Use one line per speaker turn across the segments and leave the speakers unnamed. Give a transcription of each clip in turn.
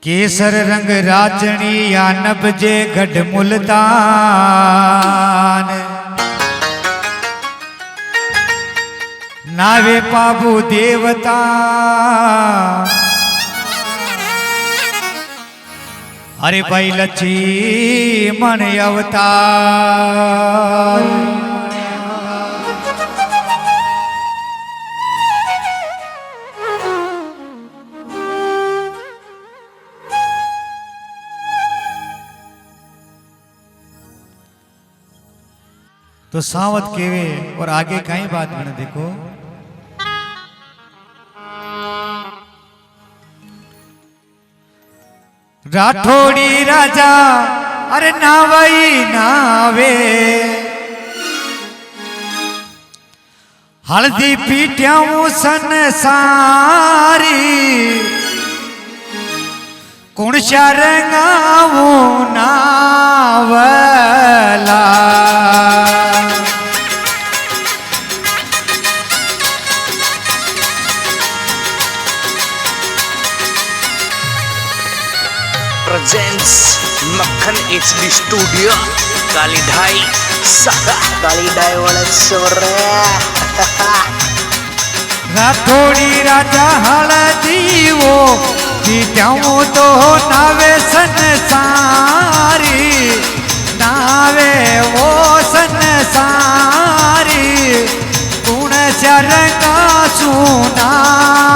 केसर रंग राजणी या नबजे गढ़ मुल्तान नावे पाबू देवता अरे भाई लक्ष्मण अवतार तो सावत केवे और आगे कई बात मैंने देखो राठौड़ी राजा अरे नावई नावे हल्दी पीटियाऊं संसारी कुण शरंगाऊं नावला
presents मक्खन HD स्टूडियो काली ढाई वाले सोरे
राठौड़ी राजा हल्दी वो पीटियाऊं तो नावे संसारी नावे वो संसारी कुण शरंगा सुनावसी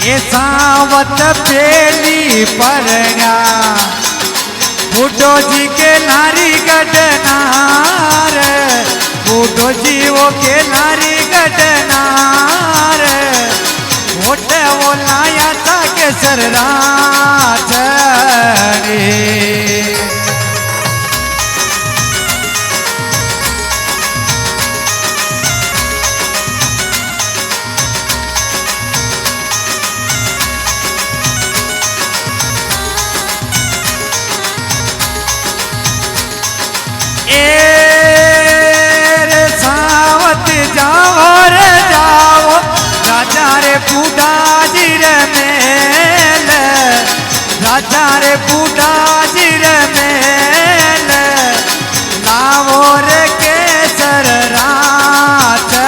ये सावत पेली परण्या बूढ़ो जी के नारी गडनार बूढ़ो जी वो के नारी गडनार मोटे वो लाया था केसर राजनी जाओ राजा रे बूढ़ा जी रे मेल राजा रे बूढ़ा जी रे मेल लावो रे केसर राजनी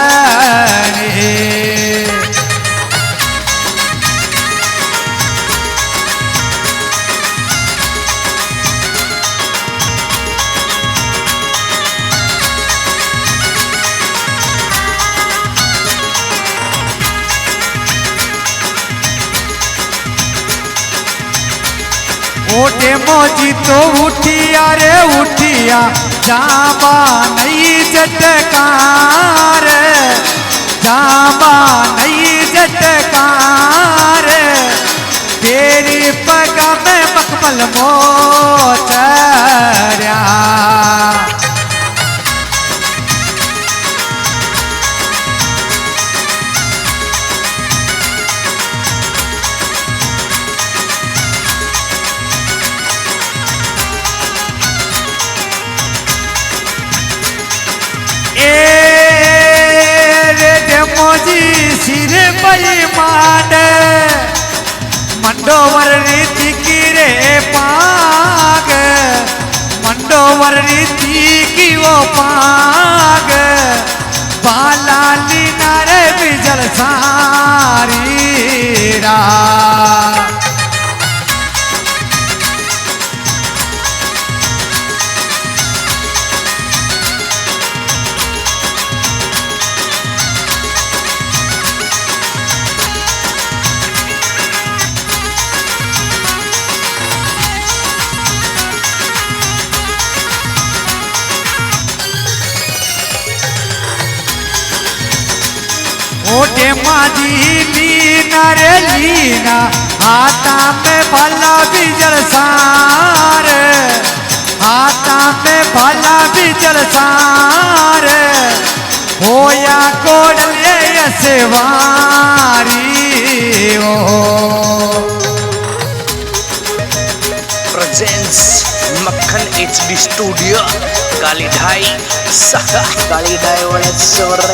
ओटे मोजी तो उठिया रे उठिया जाबा नहीं जटकार जाबा नहीं जटकार तेरी पग में मखमल मोचर्या मोजी सिर बई मांड मंडोवर रीति की रे पाग मंडोवर रीति की वो पाग बाला लीना रे बिजल सारी रा ओटे माजी लीना रे लीना आता में भला बिजल सार आता में भला बिजल सार होया कोडले यसवारी ओ
प्रेजेंस मक्खन HD स्टूडियो काली ढाई सहा काली ढाई वाले सोरे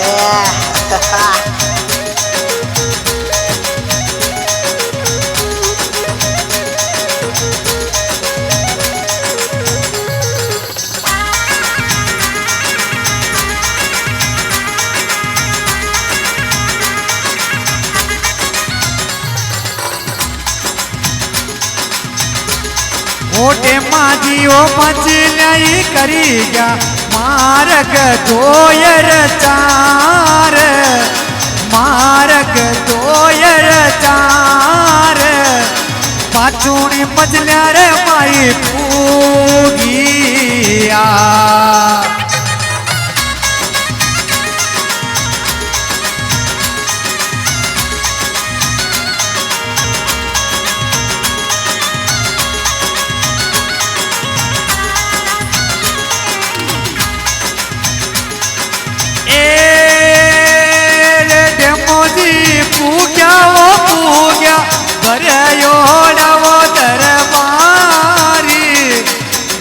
ओटे माजी ओ मचलाई करी गया मारक दोयर चार मारक दोयर चार पाचूनी मजल्या रे माई पूगिया पूग्या बरियोडवो दरबारी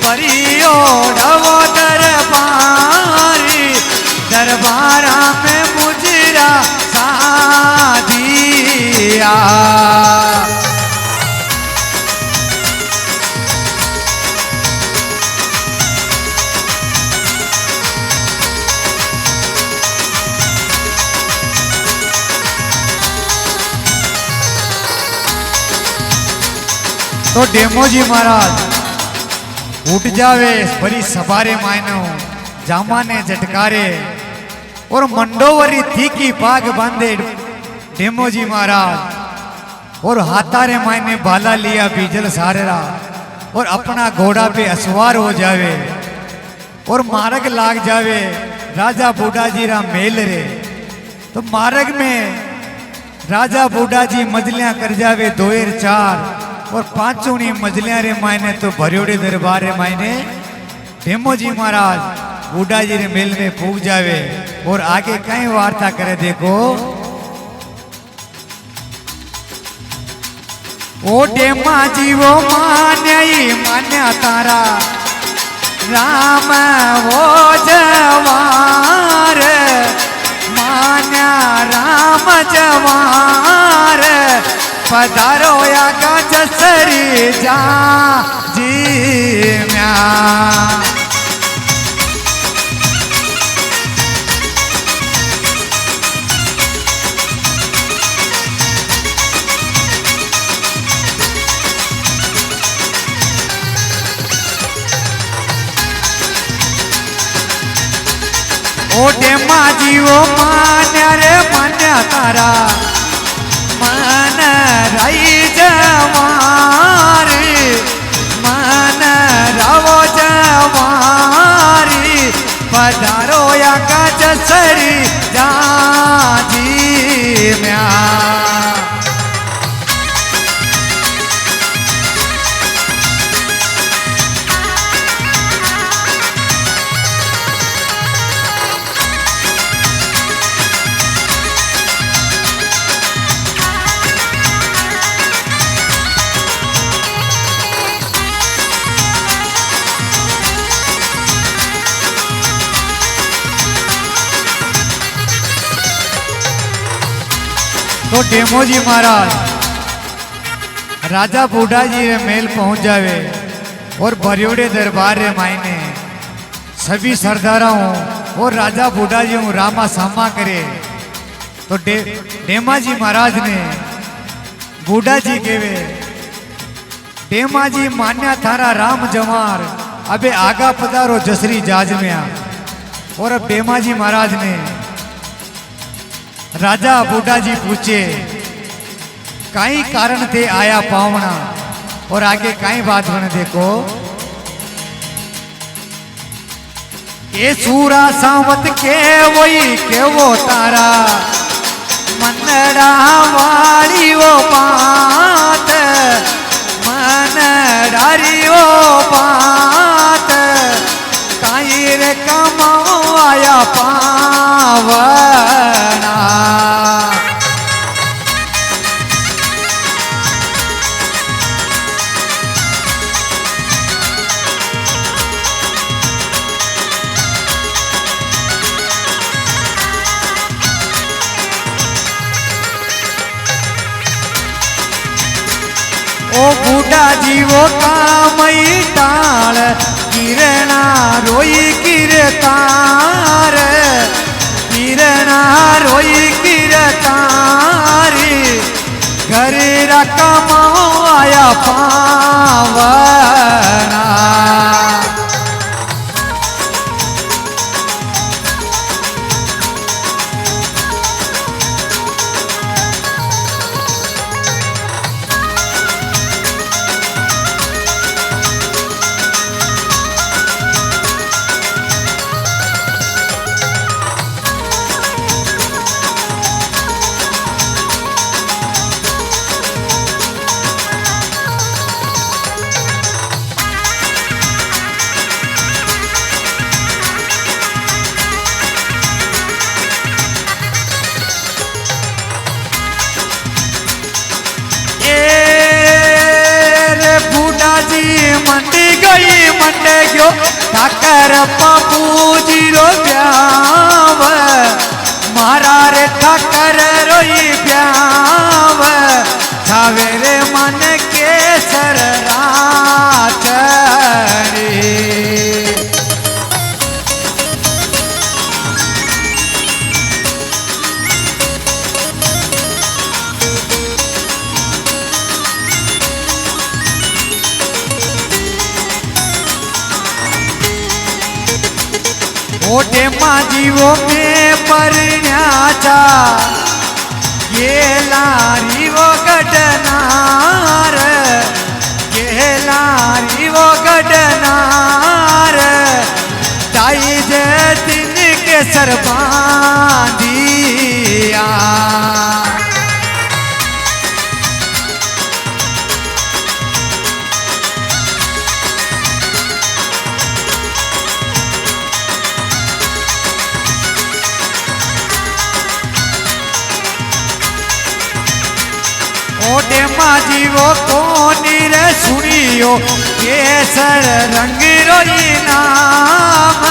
बरियोडवो दरबारी दरबारा में मुजरा साधिया तो डेमोजी महाराज उठ जावे भरी सवारे मायनो जामाने झटकारे और मंडोवरी थीकी पाग बांधे डेमोजी महाराज और हाथारे मायने बाला लिया बीजल सारेरा और अपना घोड़ा पे असवार हो जावे और मार्ग लाग जावे राजा बूढ़ा जी रा मेल रे। तो मार्ग में राजा बूढ़ा जी मजलियां कर जावे दोएर चार और पांचोनी मजलियां रे मायने तो भरियोड़े दरबार रे मायने डेमोजी महाराज बूढ़ा जी रे मेल में पूग जावे और आगे कई वार्ता करे देखो। ओ डेमा जी वो मान्या तारा राम वो जवार मान्या राम जवार पधारो या गजसरी जा जी म्या ओटे माजी वो मान्या रे मान्या तारा मन रही जवारी मन रवो जवारी पधारो या गजसरी जाजी म्या तो डेमोजी महाराज राजा बूढ़ा जी रे मेल पहुंच जावे और भरियोड़े दरबार रे मायने सभी सरदारों और राजा बूढ़ा जी हूँ रामा सामा करे। तो डेमा जी महाराज ने बूढ़ा जी केवे डेमा जी मान्या थारा राम जवार अबे आगा पधारो जसरी जाज में आ। और अब डेमा जी महाराज ने राजा बूढ़ा जी पूछे कई कारण थे आया पावना और आगे कई बात बने देखो। ये सूरा सावत के वही के वो तारा मनड़ा वाली वो बात मनडारी वो बात काई रे कमाओ आया पावना ओ बूढ़ा जीवो कामई टाल किरणा रोई किरतार किरणा रोई किरतारी घर कमाओ आया पावना मंडी गई मंडे गयो ठाकर बाबूजी रो ब्याव मारा रे ठाकर रोई ब्याव छावे रे मन के सर राचरी ओटे माजीवो में परण्याचा ये लारी वो गडनार ये लारी वो गडनार ताई जे दिन के सर बांधिया ओटे माजीवो कोनी रे सुनियो केसर रंग रोई नाम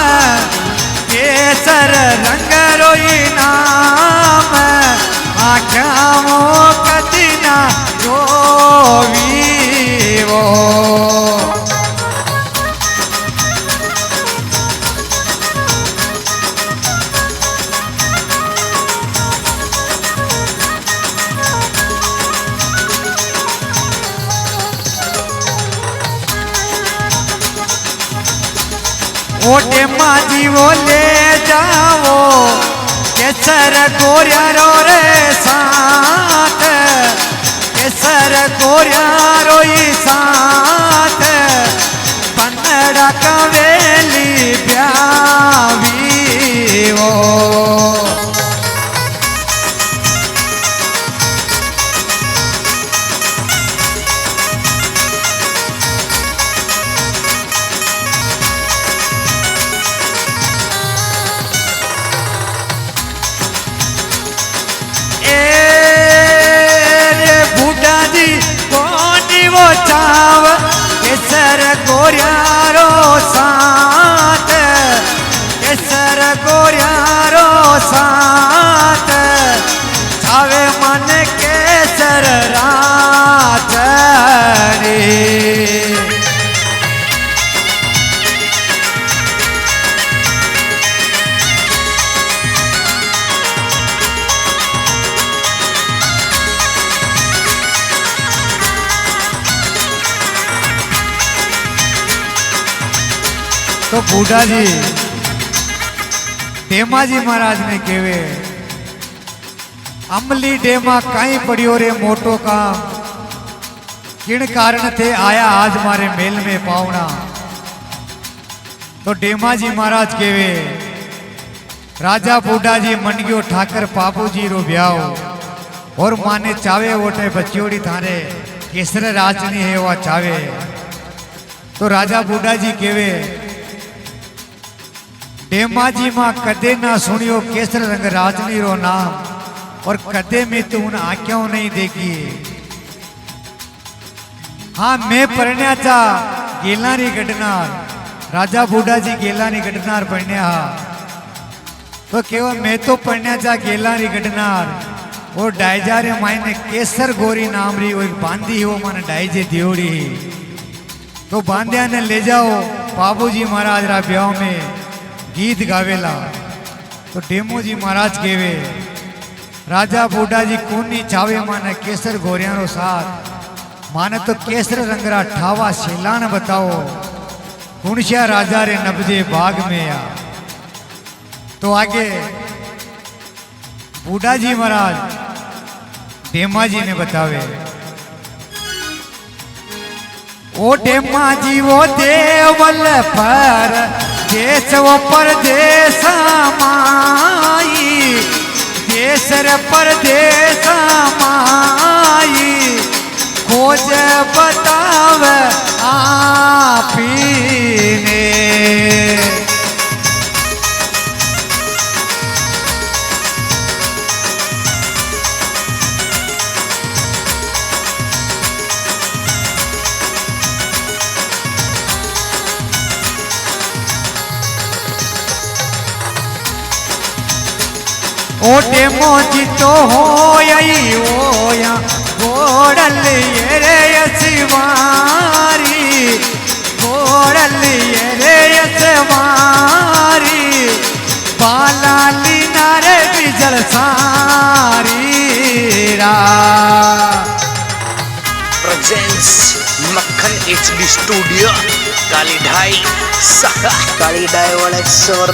केसर रंग रोई नाम आख्यामो कदिना रोवीवो ओटे माजीवो ले जाओ केसर गोरिया रो रे साथ केसर गोरिया रोई साथ पन्नड़ा कवेली ब्यावी वो चाव केसर गोरियारो साथ केसर गोरियारो साथ छावे मन केसर रात रे तो बूढ़ा जी डेमाजी महाराज ने केवे अमली डेमा कहीं पड़ियो रे मोटो काम किन कारण थे आया आज मारे मेल में पावना। तो डेमाजी महाराज केवे राजा बूढ़ा जी मन गयो ठाकर बाबूजी रो ब्याह और माने चावे ओटे बच्चियोड़ी थारे केसर राजनी है वह चावे। तो राजा बूढ़ा जी केवे डेमाजी मां कदे ना सुनियो केसर रंग राजनी रो नाम और कदे में तू उन आज्ञाओं नहीं देखी। हाँ मैं परण्याचा गेलानी गडनार राजा बूढ़ा जी गेलानी गडनार परण्या तो केवल मैं तो परण्याचा गेलानी गडनार और डायजारे मायने केसर गोरी नाम री वो बांधी हो माने डायजे दियोड़ी। तो बांध्या ने ले जाओ बाबूजी महाराज रा ब्याह में गीत गावेला। तो डेमोजी महाराज केवे राजा बूढ़ा जी कोनी चावे माने केसर गोरियारो साथ माने तो केसर रंगरा ठावा शेलान बताओ कुणसिया राजा रे नबजे बाग में आ। तो आगे बूढ़ा जी महाराज डेमा जी ने बतावे ओ डेमा जी वो देवल पर देश वो परदेश माई देशर परदेश माई खोज बताव आपी ने। ओ डेमो जी तो हो या गोड़ल ये रे यशवारी गोड़ल ये रे यशवारी बाला लीना रे बिजल सारी रा।
प्रेजेंस मक्खन HD स्टूडियो काली ढाई काली ढाई वाले सोर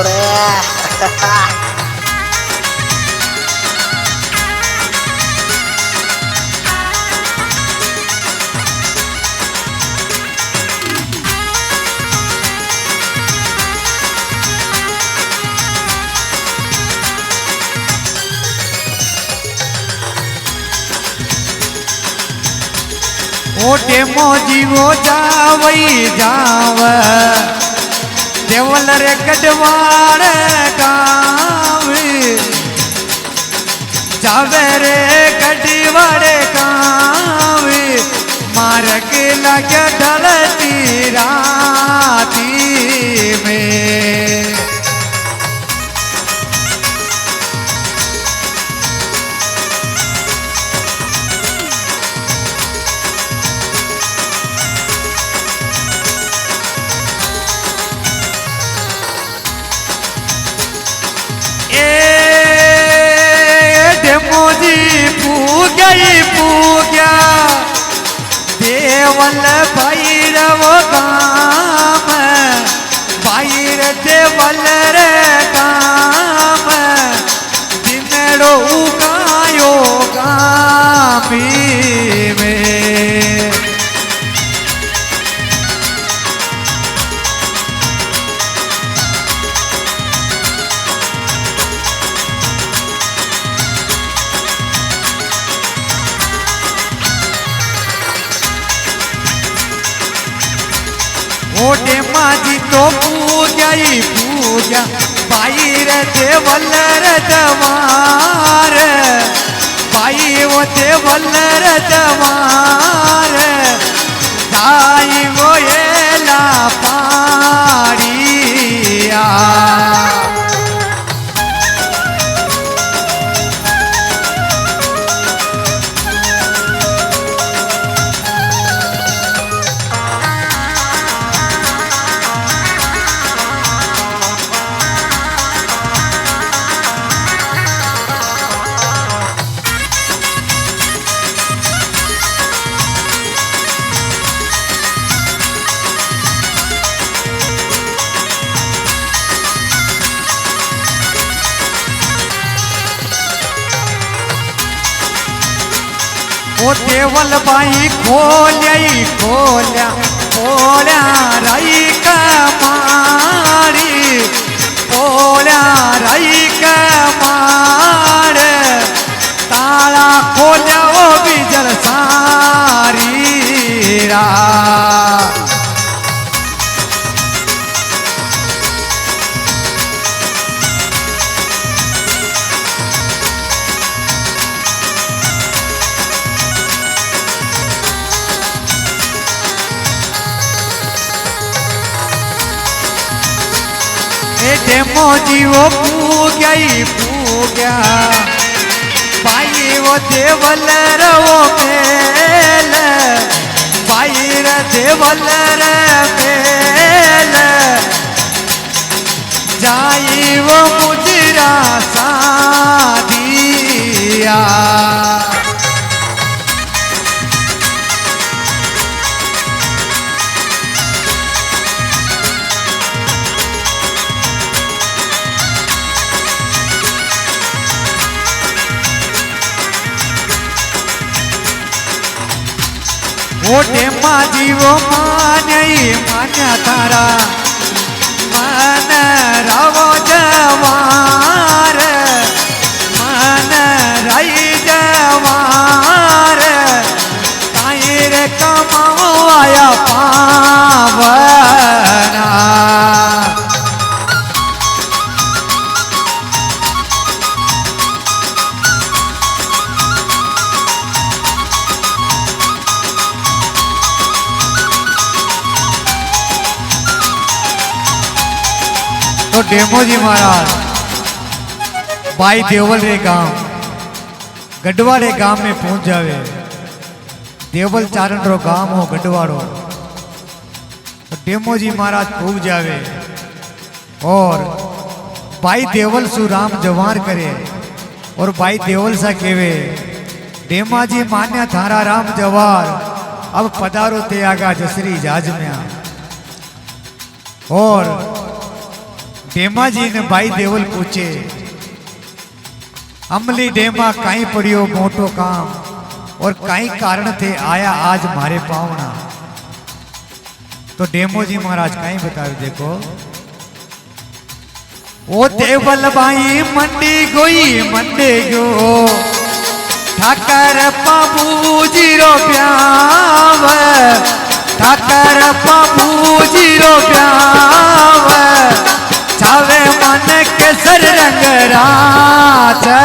ओ डेमो जी वो जावई जाव देवल रे गढ़वाड़ गाँव जावे रे गढ़वाड़ गाँव मार्ग लगे ढलती राती में। पूग्या देवल भैरव गाम भैर देवल रे गाम दिनड़ो उगायो गामी में। ओ डेमा जी तो पूजा भाई रे देवल रे दवार भाई वो देवल रे दवार दाई वो ये ला पारिया। ओ देवल बाई खोल्या राई कमारी खोल्या राई कमार ताला खोल એ ડેમો જીવો પૂગ્યા ભાઈ વો દેવલ રવો મેલ ભાઈ રે દેવલ રે મેલ जाई वो मुजरा सादिया वो डेमा जीवो मान्या तारा मन रवो जवार मन रही जवार ताई रे कमाओ आया पावना तो डेमोजी महाराज भाई देवल रे गांव गढ़वाड़े गांव में पहुंच जावे। देवल चारण रो गांव हो गढ़वाड़ो। तो डेमोजी महाराज पहुंच जावे और भाई देवल सु राम जवार करे और भाई देवल सा केवे डेमाजी मान्या थारा राम जवार अब पधारो ते आगा जसरी जाज में आ। और डेमा जी ने भाई देवल पूछे अमली डेमा काई पड़ियो मोटो काम और काई कारण थे आया आज मारे पावना। तो डेमो जी महाराज काई बतावे देखो ओ देवल भाई मंडी गोई मंडे गयो ठाकर बाबू जीरो प्याव ठाकर बाबू जीरो प्याव चावे मन के सर रंग राचनी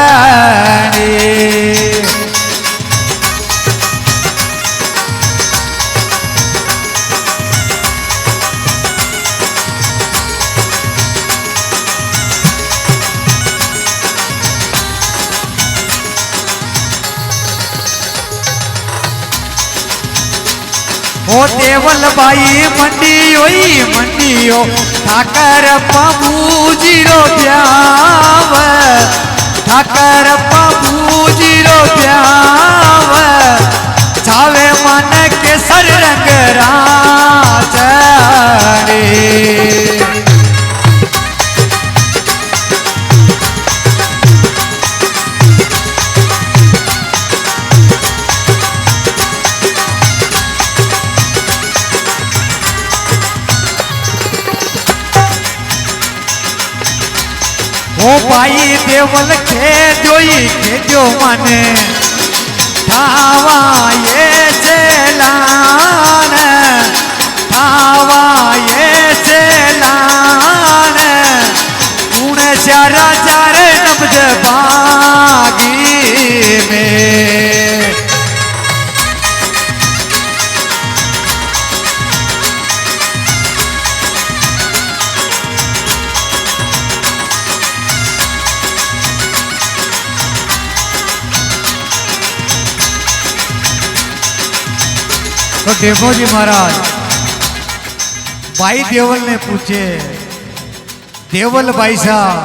ओ देवल भाई मंडियो ठाकर बाबू जीरो प्याव ठाकर बाबू जीरो प्याव छावे मन के सर रंग राचनी ओ भाई देवल खेद्यो मने ठावा ये चेलान उन चारा चारे नब्ज बागी में तो डेमोजी महाराज भाई देवल ने पूछे देवल भाई साहब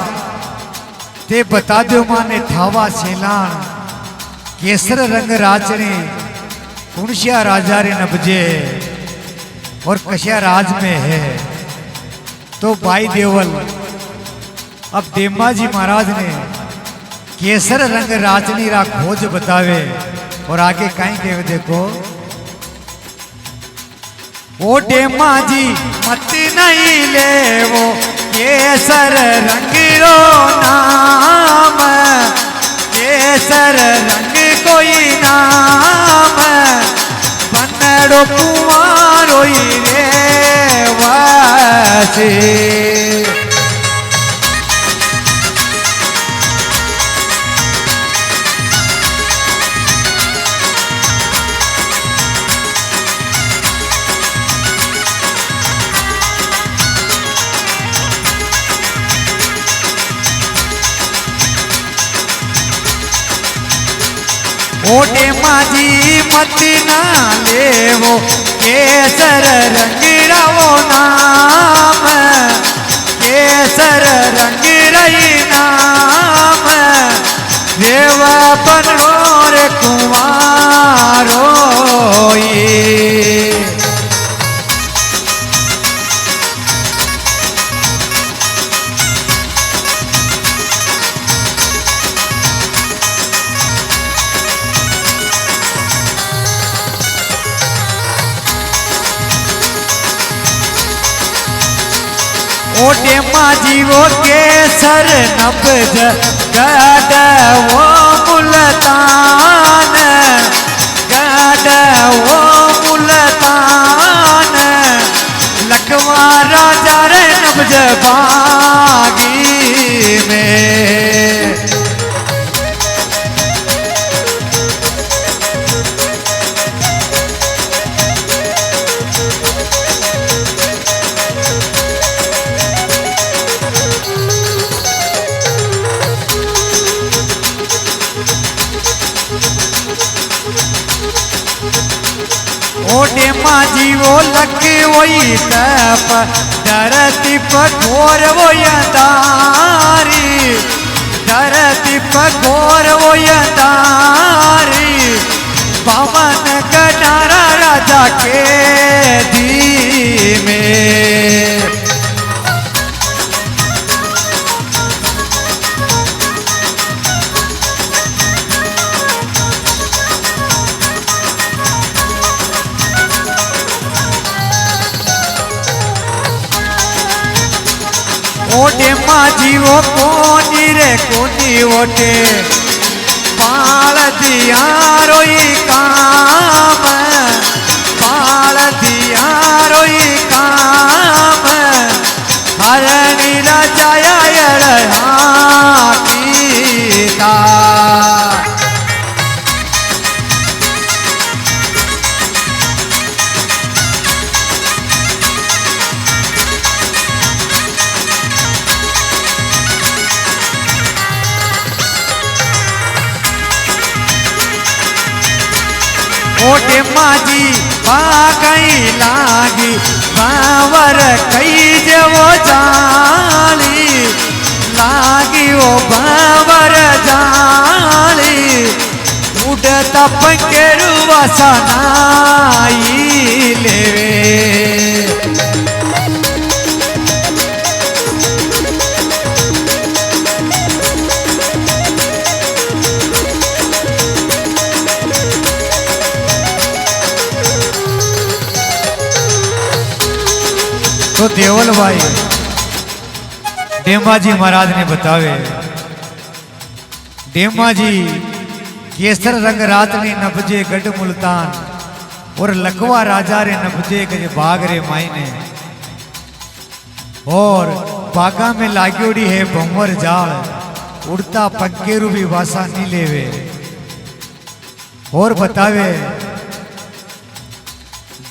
ते बता दो माने ठावा सेलान केसर रंग राचने कुणसिया राजा रे नबजे और कशिया राज में है। तो भाई देवल अब डेमाजी महाराज ने केसर रंग राचनी रा खोज बतावे और आगे कहीं कहे देखो ओ डेमा जी मत नहीं ले वो केसर रंग रो नाम केसर रंग कोई नाम बनड़ो कुमारो रे वासी ओटे माझी मती ना लेवो केसर रंग रवो नाम केसर रंग रही नाम देव बनरो रे कुमारो ये ओटे जीवो केसर नब्ज गड वो मुल्तान गड वो मुल्तान लखवा राजा रे नब्ज बागी में ओटे जीवो लग वही तप धरती पघोर वो यदारी धरती पघोर वो यदारी पवन गडारा राजा के धी में ओटे जीवो कोनी रे कोनी ओटे पाल दिया रोई काम पाल दिया रोई काम हरणी राजाया कीता ओटे माझी बागई लागी बावर कई जवो जाली लागी वो बावर जाली उड़ता पंकेरु वसनाई लेवे तो देवल भाई डेमाजी महाराज ने बतावे डेमाजी केसर रंग रातनी नपजे गढ़ मुल्तान और लखवा राजा रे नपजे गजे बाग रे मायने और बागा में लागोड़ी है भंवर जाल उड़ता पंकेरु भी वासा नहीं लेवे और बतावे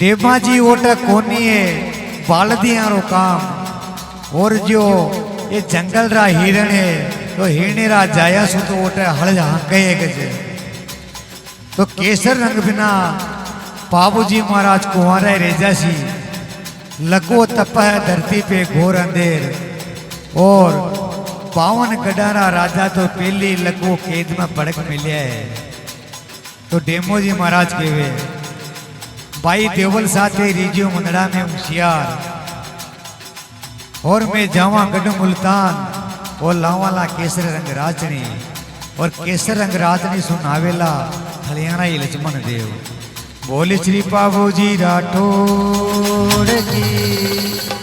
डेमाजी ओटा कोनी है बालदिया रो काम और जो ये जंगल रा हिरण है तो हिरणे रा जाया सु तो ओटे हल हांके गजे तो केसर रंग बिना बाबूजी महाराज कुंवारा रेजासी लको तप है धरती पे घोर अंधेर और पावन गडारा राजा तो पहली लको कैद में पड़क मिले है तो डेमोजी महाराज केवे भाई देवल साथे रीजियो मुंदड़ा में होशियार और मैं जावा गढ़ मुल्तान और लावाला केसर रंग राजनी और केसर रंग राजनी सुनावेला हरियाणा लक्ष्मण देव बोले श्री बाबूजी राठौड़ की।